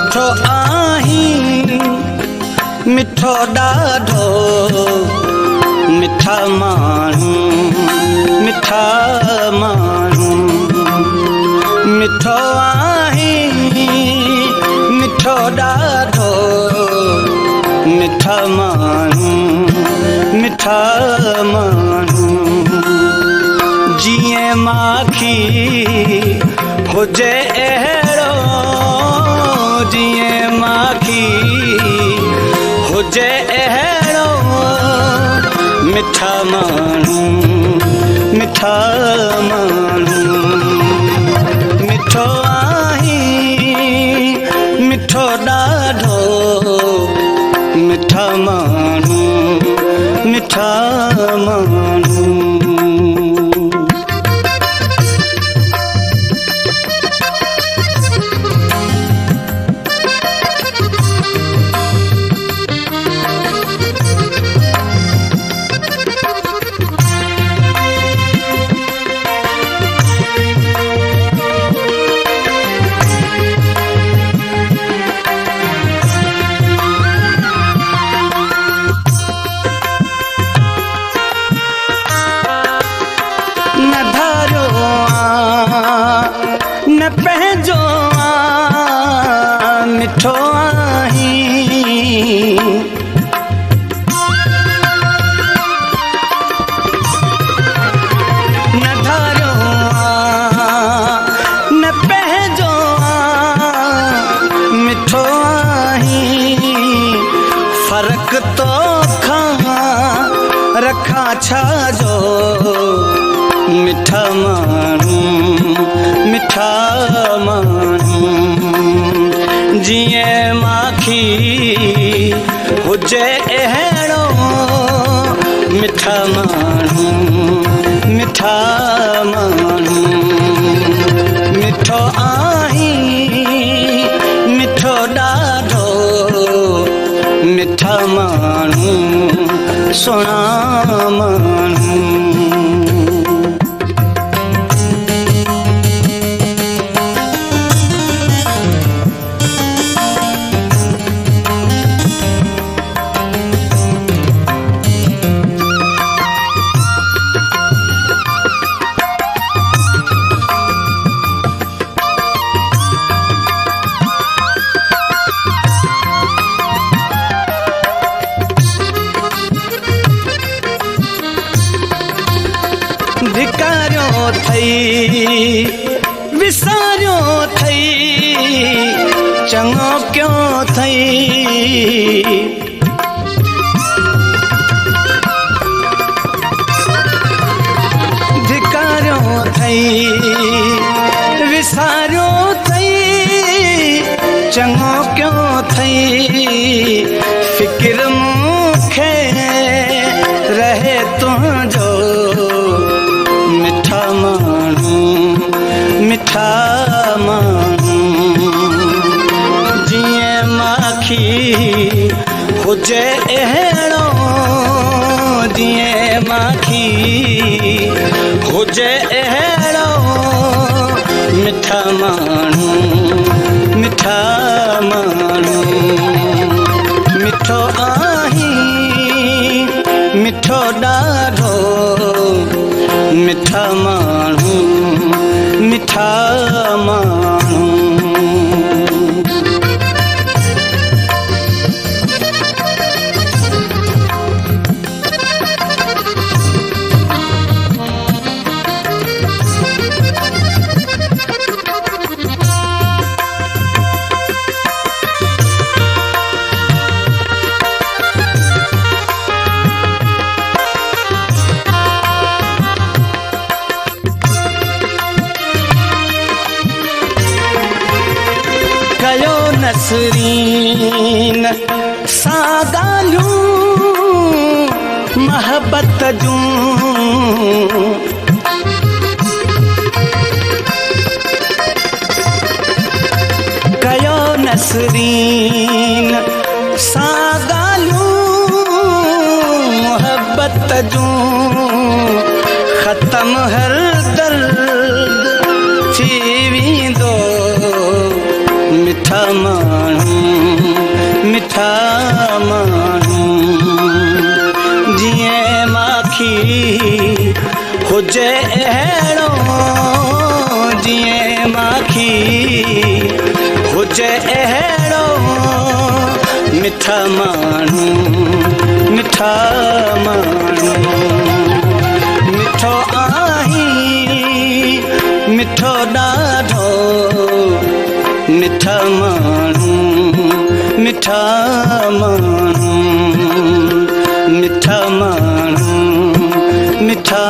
मिठो आहीं मिठो ॾाढो मिठा माण्हू मिठा माण्हू मिठो आहीं मिठो ॾाढो मिठा माण्हू मिठा माण्हू जीअं माखी हुजे अहिड़ो जीअं माखी हुजे अहिड़ो मिठा माण्हू मिठा माण्हू मिठो आहीं मिठो ॾाढो मिठा माण्हू मिठा माण्हू न पंहिंजो मिठो आहीं न धारो न पंहिंजो मिठो आहीं फ़र्क़ु तो खां रखां छाजो मिठा माण्हू मिठा माण्हू जीअं माखी हुजे अहिड़ो मिठा माण्हू मिठा माण्हू मिठो आहीं मिठो ॾाढो मिठा माण्हू सुहिणा माण्हू धिकारियो थई विसारियो थई चङो क्यों थई धिकारियो थई विसारियो थई चङो क्यों थई फिक्र मूंखे रहे तुंहिंजो मिठा माण्हू मिठा माण्हू जीअं माखी हुजे अहिड़ो जीअं माखी हुजे अहिड़ो मिठा माण्हू मिठा माण्हू मिठो आहीं मिठो ॾाढो मिठा माण्हू मिठा माण्हू कयो नसरीन सां ॻाल्हियूं महबत जूं कयो नसरीन सां ॻाल्हियूं महबत जूं ख़त्म हर दर्द थी वेंदो मिठा माण्हू माण्हू मिठा माण्हू जीअं माखी हुजे अहिड़ो जीअं माखी हुजे अहिड़ो मिठा माण्हू मिठा माण्हू मिठो आहीं मिठो ॾाढो मिठा माण्हू मिठा माण्हू मिठा माण्हू मिठा